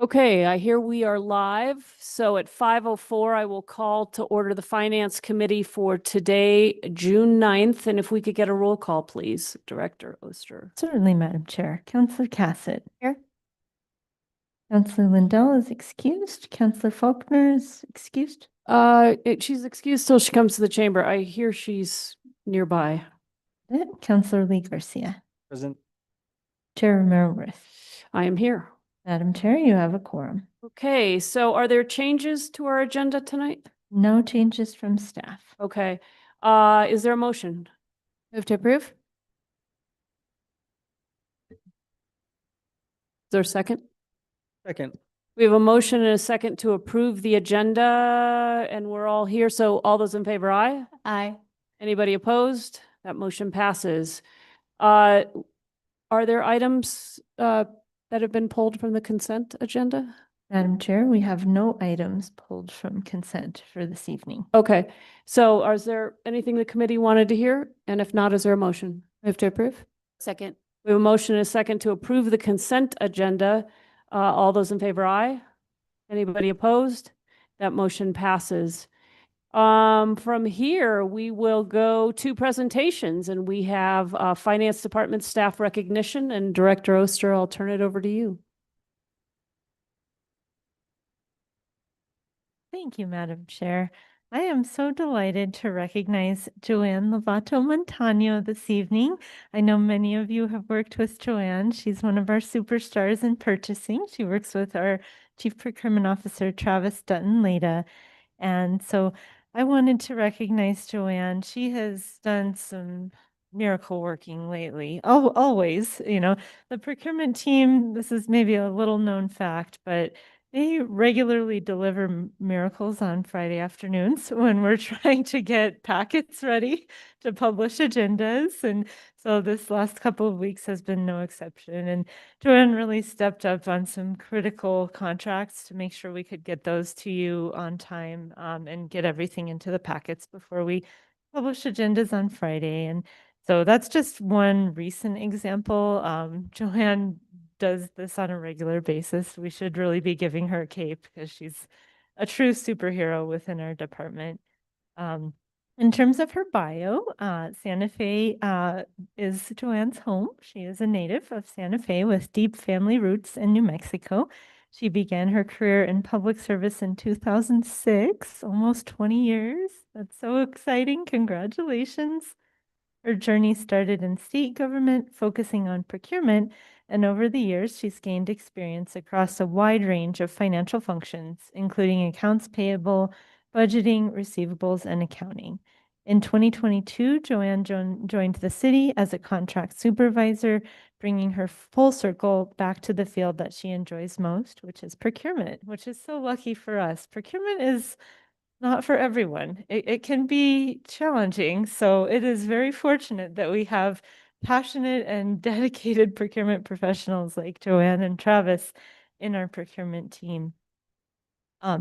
Okay, I hear we are live. So at 5:04, I will call to order the Finance Committee for today, June 9th. And if we could get a roll call, please, Director Oster. Certainly, Madam Chair. Councillor Cassett. Here. Councillor Lindell is excused. Councillor Faulkner is excused. She's excused till she comes to the chamber. I hear she's nearby. Councillor Lee Garcia. Present. Chair Romero Rith. I am here. Madam Chair, you have a quorum. Okay, so are there changes to our agenda tonight? No changes from staff. Okay. Is there a motion? Move to approve. Is there a second? Second. We have a motion and a second to approve the agenda, and we're all here. So all those in favor, aye? Aye. Anybody opposed? That motion passes. Are there items that have been pulled from the consent agenda? Madam Chair, we have no items pulled from consent for this evening. Okay, so is there anything the committee wanted to hear? And if not, is there a motion? Move to approve. Second. We have a motion and a second to approve the consent agenda. All those in favor, aye? Anybody opposed? That motion passes. From here, we will go to presentations, and we have Finance Department staff recognition, and Director Oster, I'll turn it over to you. Thank you, Madam Chair. I am so delighted to recognize Joanne Lovato Montano this evening. I know many of you have worked with Joanne. She's one of our superstars in purchasing. She works with our Chief Procurement Officer, Travis Dutton-Leda. And so I wanted to recognize Joanne. She has done some miracle working lately. Oh, always, the procurement team, this is maybe a little known fact, but they regularly deliver miracles on Friday afternoons when we're trying to get packets ready to publish agendas. And so this last couple of weeks has been no exception. And Joanne really stepped up on some critical contracts to make sure we could get those to you on time and get everything into the packets before we publish agendas on Friday. And so that's just one recent example. Joanne does this on a regular basis. We should really be giving her a cape because she's a true superhero within our department. In terms of her bio, Santa Fe is Joanne's home. She is a native of Santa Fe with deep family roots in New Mexico. She began her career in public service in 2006, almost 20 years. That's so exciting. Congratulations. Her journey started in state government, focusing on procurement, and over the years, she's gained experience across a wide range of financial functions, including accounts payable, budgeting, receivables, and accounting. In 2022, Joanne joined the city as a contract supervisor, bringing her full circle back to the field that she enjoys most, which is procurement, which is so lucky for us. Procurement is not for everyone. It can be challenging. So it is very fortunate that we have passionate and dedicated procurement professionals like Joanne and Travis in our procurement team.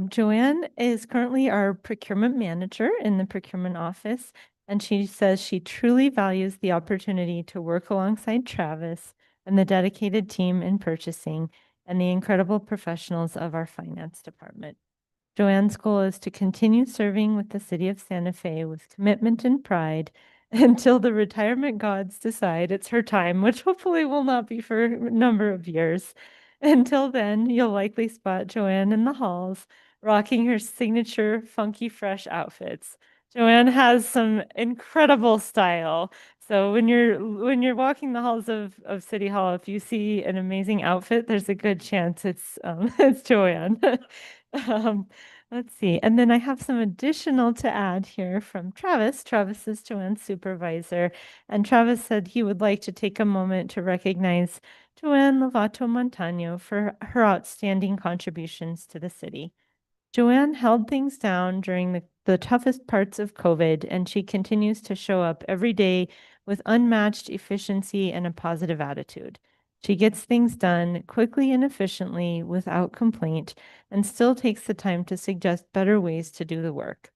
Joanne is currently our procurement manager in the procurement office, and she says she truly values the opportunity to work alongside Travis and the dedicated team in purchasing and the incredible professionals of our finance department. Joanne's goal is to continue serving with the city of Santa Fe with commitment and pride until the retirement gods decide it's her time, which hopefully will not be for a number of years. Until then, you'll likely spot Joanne in the halls, rocking her signature funky fresh outfits. Joanne has some incredible style. So when you're walking the halls of City Hall, if you see an amazing outfit, there's a good chance it's it's Joanne. Let's see. And then I have some additional to add here from Travis. Travis is Joanne's supervisor. And Travis said he would like to take a moment to recognize Joanne Lovato Montano for her outstanding contributions to the city. Joanne held things down during the toughest parts of COVID, and she continues to show up every day with unmatched efficiency and a positive attitude. She gets things done quickly and efficiently without complaint and still takes the time to suggest better ways to do the work.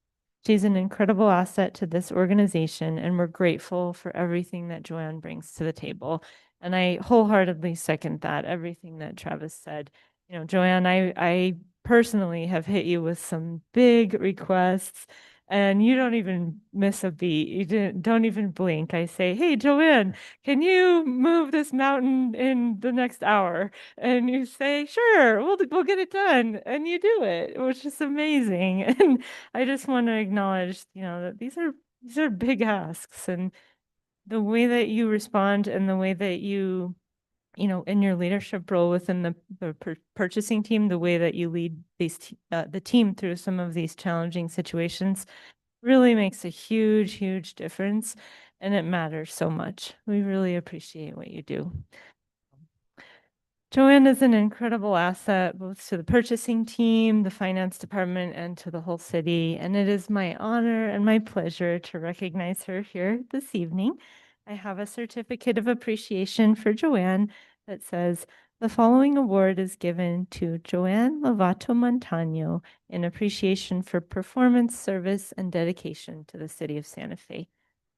She's an incredible asset to this organization, and we're grateful for everything that Joanne brings to the table. And I wholeheartedly second that, everything that Travis said. You know, Joanne, I personally have hit you with some big requests and you don't even miss a beat. You don't even blink. I say, hey, Joanne, can you move this mountain in the next hour? And you say, sure, we'll get it done. And you do it, which is amazing. And I just want to acknowledge, you know, that these are big asks, and the way that you respond and the way that you know, in your leadership role within the purchasing team, the way that you lead the team through some of these challenging situations really makes a huge, huge difference. And it matters so much. We really appreciate what you do. Joanne is an incredible asset both to the purchasing team, the finance department, and to the whole city. And it is my honor and my pleasure to recognize her here this evening. I have a certificate of appreciation for Joanne that says, the following award is given to Joanne Lovato Montano in appreciation for performance, service, and dedication to the city of Santa Fe.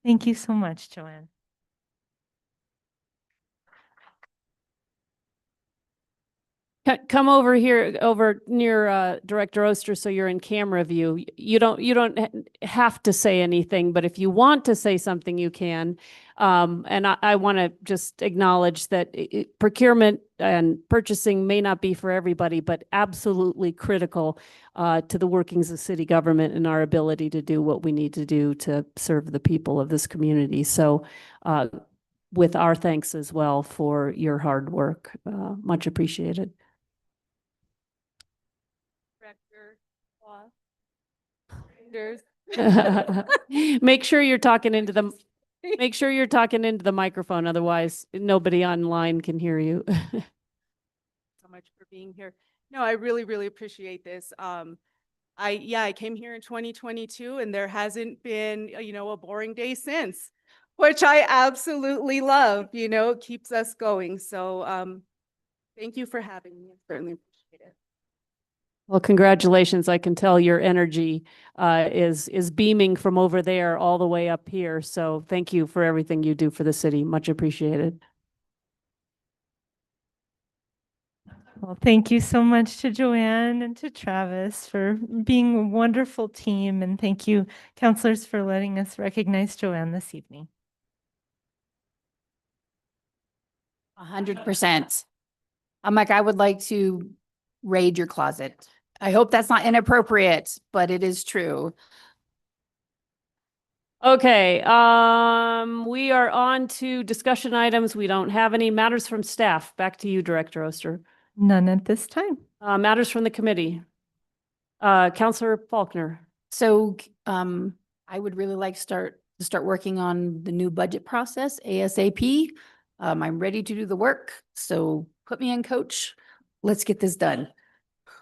Thank you so much, Joanne. Come over here, over near Director Oster, so you're in camera view. You don't have to say anything, but if you want to say something, you can. And I want to just acknowledge that procurement and purchasing may not be for everybody, but absolutely critical to the workings of city government and our ability to do what we need to do to serve the people of this community. So with our thanks as well for your hard work, much appreciated. Make sure you're talking into the microphone, otherwise nobody online can hear you. So much for being here. No, I really, really appreciate this. I came here in 2022 and there hasn't been, a boring day since, which I absolutely love, it keeps us going. So, thank you for having me. I certainly appreciate it. Well, congratulations. I can tell your energy is beaming from over there all the way up here. So thank you for everything you do for the city. Much appreciated. Well, thank you so much to Joanne and to Travis for being a wonderful team. And thank you, counselors, for letting us recognize Joanne this evening. 100%. I'm like, I would like to raid your closet. I hope that's not inappropriate, but it is true. Okay, we are on to discussion items. We don't have any matters from staff. Back to you, Director Oster. None at this time. Matters from the committee. Counselor Faulkner. So I would really like to start working on the new budget process ASAP. I'm ready to do the work. So put me in, coach. Let's get this done.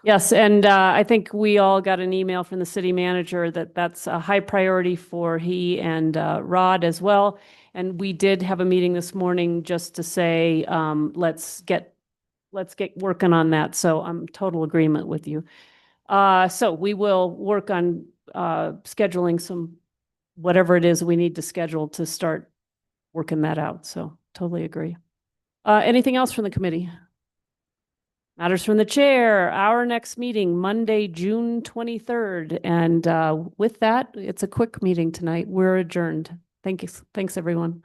Yes, and I think we all got an email from the city manager that that's a high priority for he and Rod as well. And we did have a meeting this morning just to say, let's get working on that. So I'm total agreement with you. So we will work on scheduling some, whatever it is we need to schedule to start working that out. So totally agree. Anything else from the committee? Matters from the chair, our next meeting, Monday, June 23rd. And with that, it's a quick meeting tonight. We're adjourned. Thank you. Thanks, everyone.